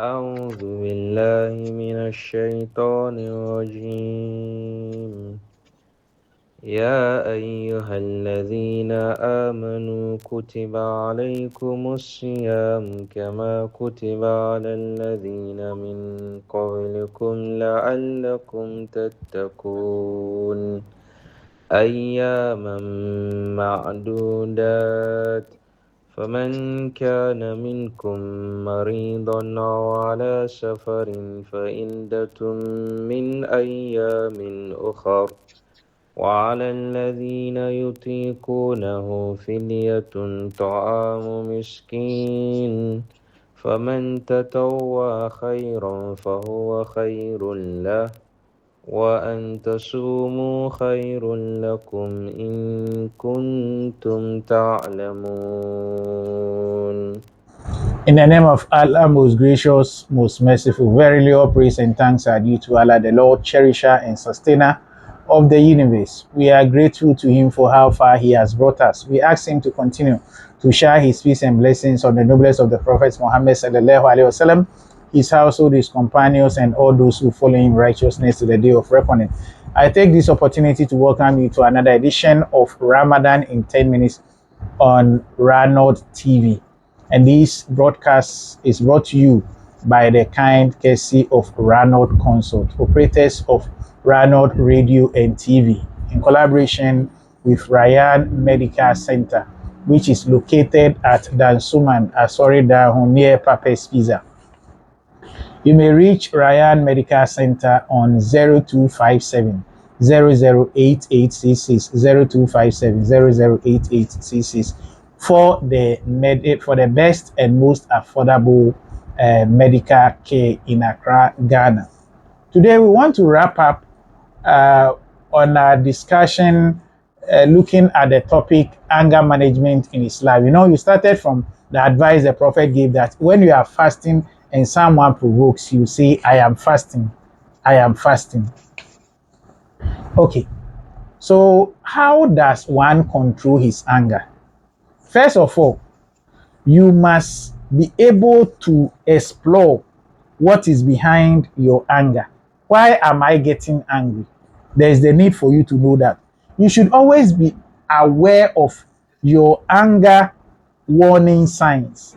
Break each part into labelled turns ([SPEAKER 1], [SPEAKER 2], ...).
[SPEAKER 1] أعوذ بالله من الشيطان الرجيم. يا أيها الذين آمنوا كتب عليكم الصيام كما كتب على الذين من قبلكم لعلكم تتقون أياما معدودات فمن كان منكم مريضا أو على سفر فعدة من أيام أخر وعلى الذين يطيقونه فدية طعام مسكين فمن تطوع خيرا فهو خير له وأن تصوموا خير لكم إن كنتم تعلمون.
[SPEAKER 2] In the name of Allah, most gracious, most merciful, verily all praise and thanks are due to Allah, the Lord, cherisher and sustainer of the universe. We are grateful to Him for how far He has brought us. We ask Him to continue to share His peace and blessings on the noblest of the prophets, Muhammad sallallahu alaihi wasallam, his household, his companions, and all those who follow in righteousness to the day of reckoning. I take this opportunity to welcome you to another edition of Ramadan in 10 minutes on RAANOD TV. And this broadcast is brought to you by the kind courtesy of RAANOD Consult, operators of RAANOD Radio and TV, in collaboration with RAANOD Medical Center, which is located at Dansuman, Asori Dahu, near Pape's Pizza. You may reach RAANOD Medical Center on 0257 008866, 0257 008866 for the best and most affordable medical care in Accra, Ghana. Today we want to wrap up on our discussion looking at the topic anger management in Islam. You know, you started from the advice the Prophet gave that when you are fasting and someone provokes you, say, I am fasting, I am fasting. Okay, so how does one control his anger? First of all, you must be able to explore what is behind your anger. Why am I getting angry? There is the need for you to know that. You should always be aware of your anger warning signs.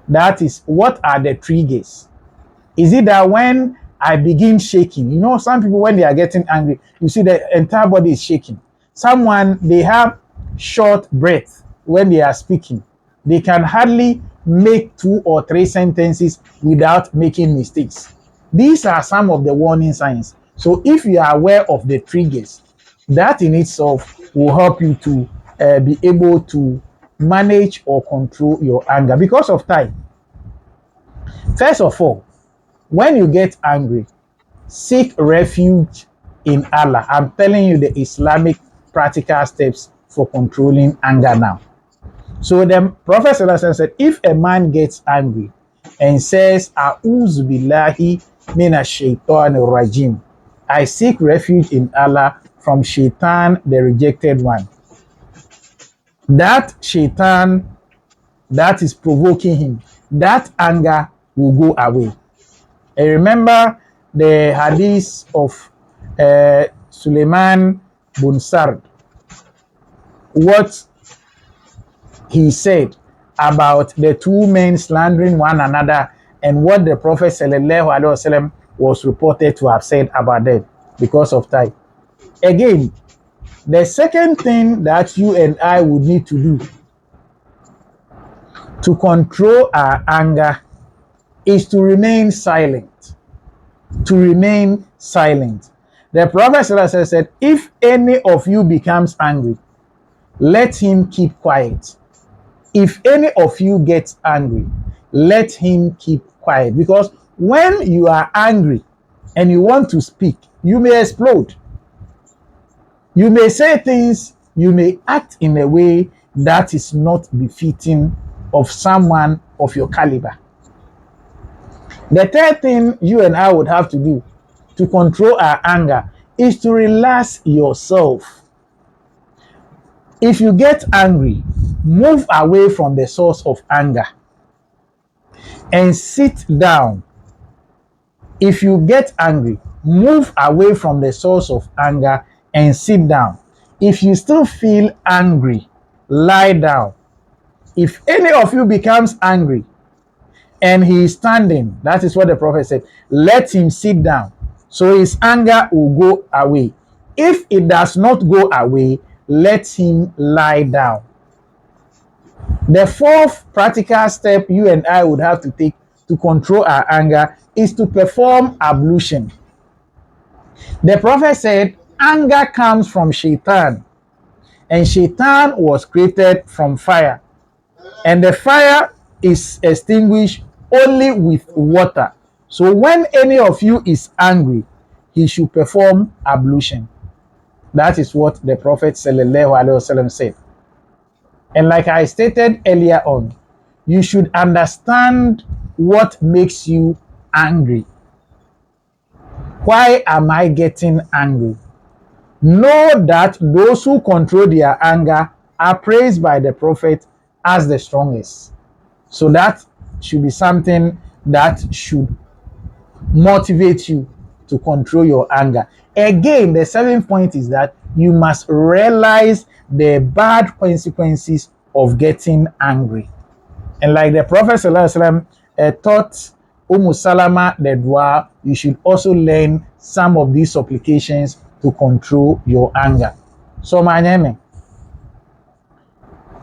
[SPEAKER 2] That is, what are the triggers? Is it that when I begin shaking, you know, some people when they are getting angry, you see the entire body is shaking. Someone, they have short breath when they are speaking. They can hardly make 2 or 3 sentences without making mistakes. These are some of the warning signs. So if you are aware of the triggers, that in itself will help you to be able to manage or control your anger because of time. First of all, when you get angry, seek refuge in Allah. I'm telling you the Islamic practical steps for controlling anger now. So the Prophet said, if a man gets angry and says, A'udhu billahi minash shaitanir rajim, I seek refuge in Allah from shaitan, the rejected one. That shaitan that is provoking him, that anger will go away. And remember the hadith of Suleiman bin Sard, what he said about the 2 men slandering one another and what the Prophet ﷺ was reported to have said about them because of time. Again, the second thing that you and I would need to do to control our anger is to remain silent. To remain silent. The Prophet ﷺ said, if any of you becomes angry, let him keep quiet. If any of you gets angry, let him keep quiet. Because when you are angry and you want to speak, you may explode. You may say things, you may act in a way that is not befitting of someone of your caliber. The third thing you and I would have to do to control our anger is to relax yourself. If you get angry, move away from the source of anger and sit down If you get angry, move away from the source of anger and sit down. If you still feel angry, lie down. If any of you becomes angry and he is standing, that is what the prophet said, let him sit down, so his anger will go away. If it does not go away, let him lie down. The fourth practical step you and I would have to take to control our anger is to perform ablution. The prophet said anger comes from shaitan, and shaitan was created from fire, and the fire is extinguished only with water. So when any of you is angry, he should perform ablution. That is what the Prophet ﷺ said. And like I stated earlier on, you should understand what makes you angry. Why am I getting angry? Know that those who control their anger are praised by the Prophet as the strongest. So that should be something that should motivate you to control your anger. Again, the seventh point is that you must realize the bad consequences of getting angry. And like the Prophet ﷺ taught Salama the dua, you should also learn some of these supplications to control your anger. So my name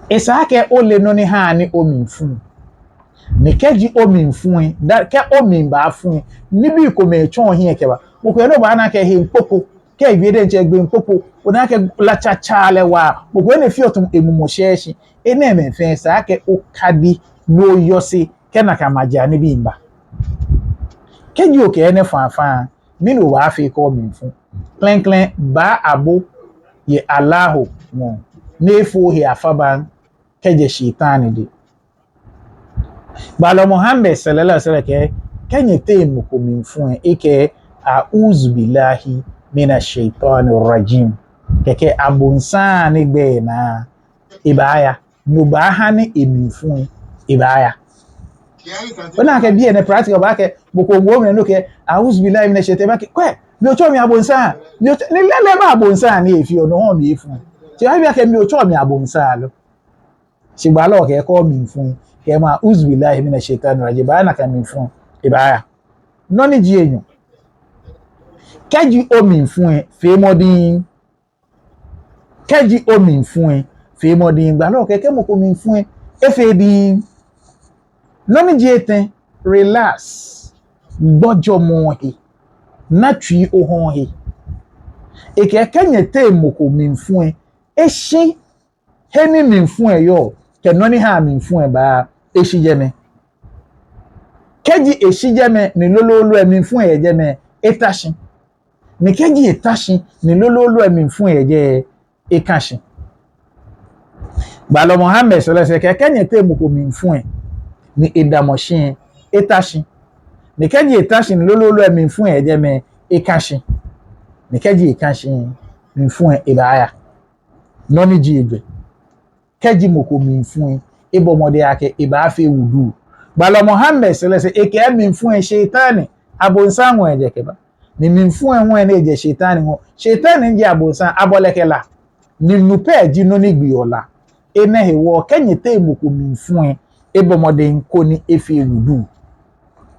[SPEAKER 2] is Ake Ole Noni Hani Ominfun. Nikeji Ominfun, that ke Ominbafun, Nibi Kome Chon here Keba. Mukeno Banake him popo, Ke Videnche Green Popo, Unake Lacha Chalewa, Mukwen Fiotum Emumosheshi, Eneme Fence, Ake Okadi, no Yossi, Kenaka Majani Bimba. Can you okay any fan? Minu wafi call me fun. Clen clen ba abo ye Allahu mo. Nefo he afaban keje shitani di. Balo Muhammad sallallahu alaihi wasallam kenye te mko minfun eke a'udhu billahi minash shaitanir rajim. Keke abunsa ni gbe na ibaya. Nubaha ni eminfun ibaya. Ona ke bi ne practical ba ke boko wo me no ke a'udhu billahi minash shaitanir rajim. Kwe mi o cho mi abonsa mi o ni lele ba abonsa ni efi ono ho mi efun ti a bi ke mi o cho mi abonsa lo sigba lo ke ko mi fun ke ma a'udhu billahi minash shaitanir rajim ba na ka mi fun ibaya no ni ji eyan keji o mi fun fe modin keji o mi fun fe modin gba lo ke mo ko mi fun e fe din no ni ji eten relax gbojo mo he na twi ohon he eke kanye te moko minfun eshi heni minfun yo ke no ni ha minfun ba eshi jeme keji eshi jeme ni lololo minfun e jeme etashi ni keji etashi ni lololo minfun e je ekashi balo Muhammad sallallahu alaihi wasallam kanye te moko minfun ni edamoshin etashi ni keji etashi ni lololo minfun e jeme ekashi ni keji ekashi minfun ibaya noni ji egbe keji moko minfun ibomode ake ibafe wudu balo Muhammad sallallahu alaihi wasallam eke minfun shaytani abonsan won eje keba ni minfun won na eje shaytani won shaytani nje abonsan abolekela ni nupe ji noni gbiola ene hewo kenye te moko minfun ibomode nko ni efe wudu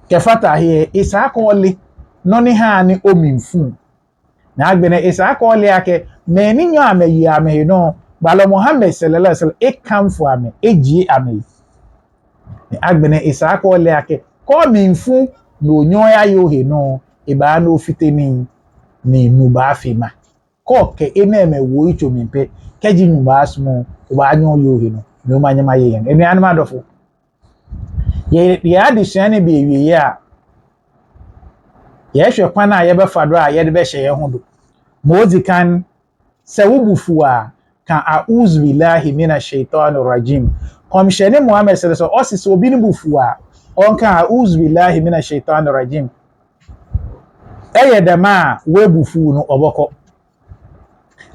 [SPEAKER 2] kefata here isa akole noni ha ni ominfun na agbene isa akole ake me ni nyo ameyi ame no balo Muhammad sallallahu alaihi wasallam e kam fu ame eji ame ni agbene isa akole ake ko minfun no nyo ya yo he no iba no fiteni ni nuba fima ko ke eneme wo icho mimpe keji nuba asmo uba nyo yo he no no manyama ye yen eni anima dofo ye adishane bi ewie ya ye hwe kwan a ye be fado a ye de be hye ye ho do mozi kan se wubufu a kan a'udhu billahi minash shaitanir rajim komshene Muhammad sallallahu alaihi wasallam osi obi ni bufu a on kan a'udhu billahi minash shaitanir rajim eye de ma webufu no oboko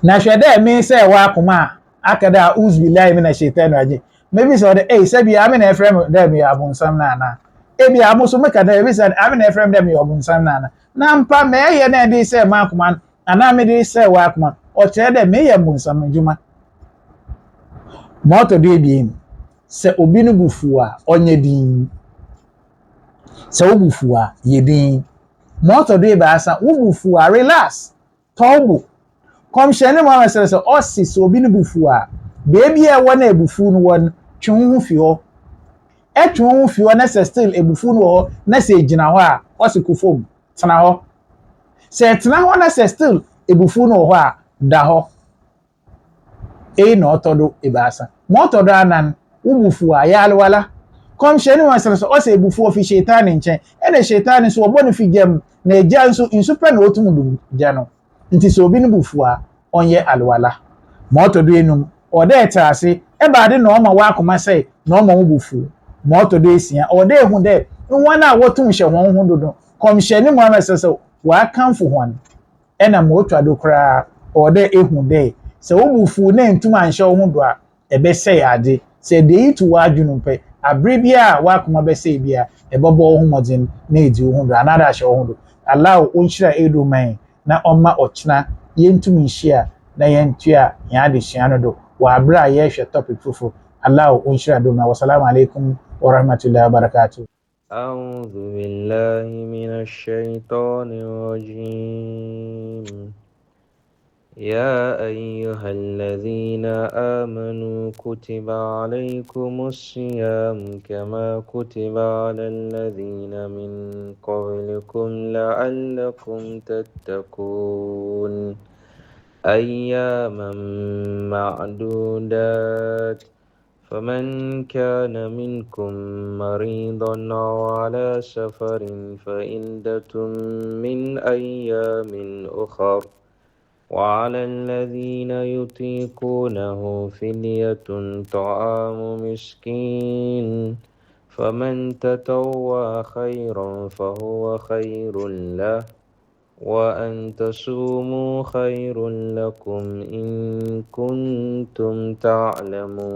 [SPEAKER 2] na hwe de mi se wa kuma akada a'udhu billahi minash shaitanir rajim maybe so de say bi am na frame de mi abunsam na ebi amoso meka na ebi say am na efrem dem yobunsam na mpa me ye na dey say makoma ana me dey say wa akoma o kire dem me ye bunsam adwuma moto dey bi se obi no bufu a onye din se obufu a ye din moto dey ba asa wo bufu a relax tobu komshene mo amesere se osi se obi no bufu a baby e wona ebufu no won twun fi ho etwun fi ho na se still ebufu no ho na se gina ho a osi kufom tena ho se tena ho na se still ebufu no ho a da ho na otodo ibasa motodo anan ubufu a yalwala komsheni wasere so ose ebufu ofi shaitan nchen ene shaitan so obo no fi gem na eja nso insupe na otum dum ja no nti so obi no bufu a onye alwala motodo enum oda etase e ba de na o ma wa akoma sei na o ma ubufu motodo esia oda ehu de nwana wotum hye hon hu dodo komsheni mo amese so wa kanfo hon ena mo twado kra oda ehu de se ubufu na ntum anhye ho do a ebe sei ade se de itu wa adwunu pe abre bia wa akoma be sei bia ebobo ho modin na edi ho do anada hye ho do allah onhyira edo man na omma ochina yentum nhia na yentua ya de hia no do wa abra ye hwe topic fufu allah onhyira do ma wassalamu alaikum wa rahmatullahi wa barakatuh.
[SPEAKER 1] أعوذ بالله من الشيطان الرجيم يا أيها الذين آمنوا كتب عليكم الصيام كما كتب على الذين من قبلكم لعلكم تتقون أياما معدودات فمن كان منكم مريضا أو على سفر فعدة من أيام أخر وعلى الذين يطيقونه فدية طعام مسكين فمن تطوع خيرا فهو خير له وأن تصوموا خير لكم إن كنتم تعلمون